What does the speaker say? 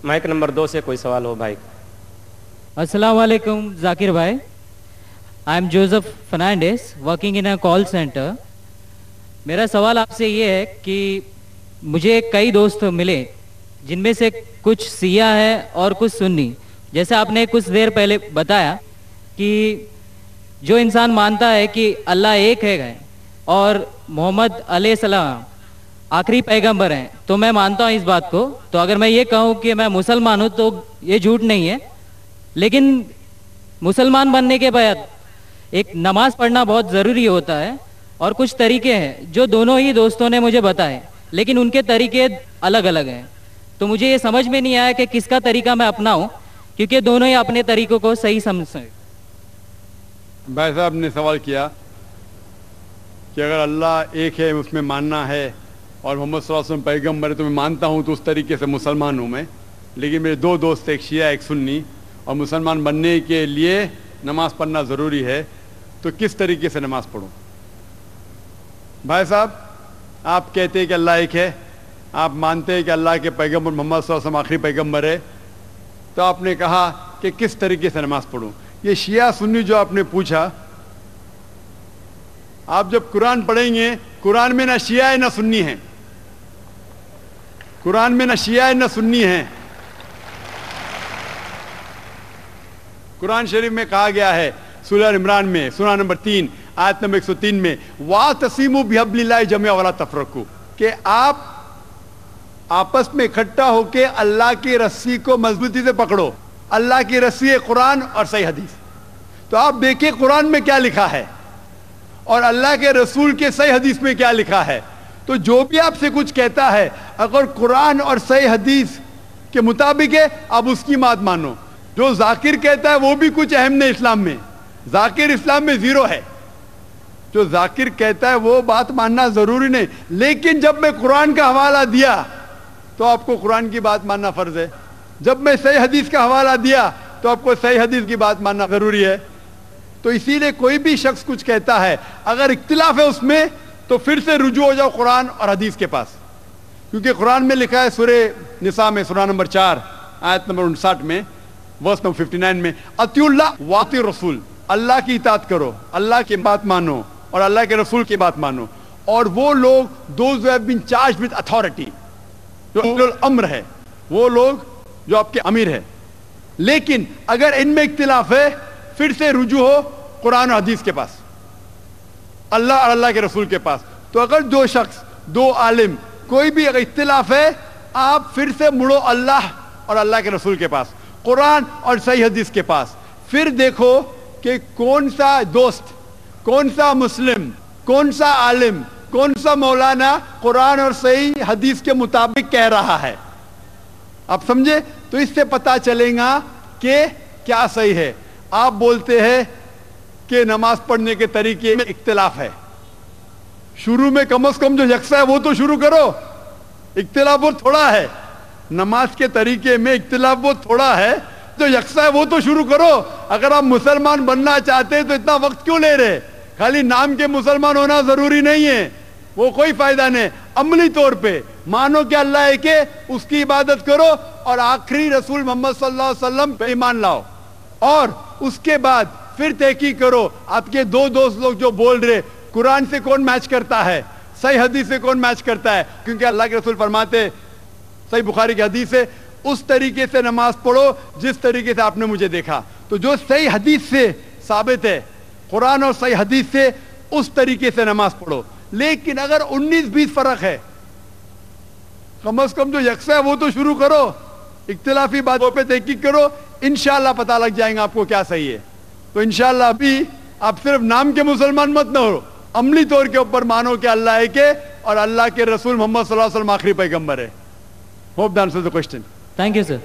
Mic number 2 से कोई सवाल हो भाई। अस्सलाम वालेकुम जाकिर भाई, I am Joseph Fernandes working in a call centre. मेरा सवाल आपसे ये है कि मुझे कई दोस्त मिले जिनमें से कुछ सिया है और कुछ सुन्नी। जैसे आपने कुछ देर पहले बताया कि जो इंसान मानता है कि अल्लाह एक है और मोहम्मद अलैहिस्सलाम आखिरी पैगंबर हैं, तो मैं मानता हूँ इस बात को। तो अगर मैं ये कहूँ कि मैं मुसलमान हूँ तो ये झूठ नहीं है। लेकिन मुसलमान बनने के बाद एक नमाज पढ़ना बहुत ज़रूरी होता है और कुछ तरीके हैं जो दोनों ही दोस्तों ने मुझे बताए, लेकिन उनके तरीके अलग अलग हैं। तो मुझे ये समझ में नहीं आया कि किसका तरीका मैं अपनाऊं, क्योंकि दोनों ही अपने तरीकों को सही समझते हैं। भाई साहब ने सवाल किया कि अगर अल्लाह एक है उसमें मानना है और मोहम्मद सल्लल्लाहु अलैहि वसल्लम पैगम्बर है तो मैं मानता हूँ, तो उस तरीके से मुसलमान हूँ मैं। लेकिन मेरे दो दोस्त, एक शिया एक सुन्नी, और मुसलमान बनने के लिए नमाज़ पढ़ना ज़रूरी है, तो किस तरीके से नमाज़ पढ़ूँ? भाई साहब, आप कहते हैं कि अल्लाह एक है, आप मानते हैं कि अल्लाह के पैगम्बर मोहम्मद सल्लल्लाहु अलैहि वसल्लम आखिरी पैगम्बर है, तो आपने कहा कि किस तरीके से नमाज़ पढ़ूँ। ये शिया सुन्नी जो आपने पूछा, आप जब कुरान पढ़ेंगे, कुरान में ना शिया है ना सुन्नी है, कुरान में ना शिया है ना सुन्नी है। कुरान शरीफ में कहा गया है सूरह इमरान में सूरह नंबर 3 आयत नंबर 103 में, वातसिमू बिहब्लिल्लाहि जमीअन वला तफरकू, कि आप आपस में इकट्ठा होके अल्लाह की रस्सी को मजबूती से पकड़ो। अल्लाह की रस्सी है कुरान और सही हदीस। तो आप देखिए कुरान में क्या लिखा है और अल्लाह के रसूल के सही हदीस में क्या लिखा है। तो जो भी आपसे कुछ कहता है, अगर कुरान और सही हदीस के मुताबिक है, आप उसकी बात मानो। जो जाकिर कहता है वो भी कुछ अहम नहीं इस्लाम में, जाकिर इस्लाम में जीरो है। जो जाकिर कहता है वो बात मानना जरूरी नहीं, लेकिन जब मैं कुरान का हवाला दिया तो आपको कुरान की बात मानना फर्ज है। जब मैं सही हदीस का हवाला दिया तो आपको सही हदीस की बात मानना जरूरी है। तो इसीलिए कोई भी शख्स कुछ कहता है, अगर इख्तिलाफ है उसमें, तो फिर से रुजू हो जाओ कुरान और हदीस के पास, क्योंकि कुरान में लिखा है सूरह निसा में सूरह नंबर 4 आयत नंबर 59 में वर्स नंबर 59 में, अतिउल्लाह वाति रसूल, अल्लाह की इताअत करो, अल्लाह की बात मानो और अल्लाह के रसूल की बात मानो। और वो लोग those who have been charged with authority, जो उलुल अम्र है, वो लोग जो आपके अमीर है। लेकिन अगर इनमें इख्तिलाफ है, फिर से रुजू हो कुरान और हदीस के पास, अल्लाह और अल्लाह के रसूल के पास। तो अगर दो शख्स, दो आलिम, कोई भी अगर इख्तिलाफ है, आप फिर से मुड़ो अल्लाह और अल्लाह के रसूल के पास, कुरान और सही हदीस के पास। फिर देखो कि कौन सा दोस्त, कौन सा मुस्लिम, कौन सा आलिम, कौन सा मौलाना कुरान और सही हदीस के मुताबिक कह रहा है। आप समझे? तो इससे पता चलेगा कि क्या सही है। आप बोलते हैं कि नमाज पढ़ने के तरीके में इख्तिलाफ है, शुरू में कम से कम जो यकसा है वो तो शुरू करो। इख्तिलाफ वो थोड़ा है, नमाज के तरीके में इख्तिलाफ वो थोड़ा है, जो यकसा है वो तो शुरू करो। अगर आप मुसलमान बनना चाहते हैं तो इतना वक्त क्यों ले रहे? खाली नाम के मुसलमान होना जरूरी नहीं है, वो कोई फायदा नहीं। अमली तौर पे मानो कि अल्लाह एक है, उसकी इबादत करो और आखिरी रसूल मोहम्मद सल्लल्लाहु अलैहि वसल्लम पे ईमान लाओ। और उसके बाद फिर तहकीक करो, आपके दो दोस्त लोग जो बोल रहे कुरान से कौन मैच करता है, सही हदीस से कौन मैच करता है, क्योंकि अल्लाह के रसूल फरमाते, सही बुखारी की हदीस है, उस तरीके से नमाज पढ़ो जिस तरीके से आपने मुझे देखा। तो जो सही हदीस से साबित है, कुरान और सही हदीस से, उस तरीके से नमाज पढ़ो। लेकिन अगर 19-20 फर्क है, कम से कम जो यकसा है वो तो शुरू करो, इख्तिलाफी बातों पे तहकीक करो, इंशाअल्लाह पता लग जाएगा आपको क्या सही है। तो इंशाअल्लाह अभी आप सिर्फ नाम के मुसलमान मत न हो, अमली तौर के ऊपर मानो कि अल्लाह एक है और अल्लाह के रसूल मोहम्मद सल्लल्लाहु अलैहि वसल्लम आखिरी पैगंबर है। Hope that answers the question. Thank you sir.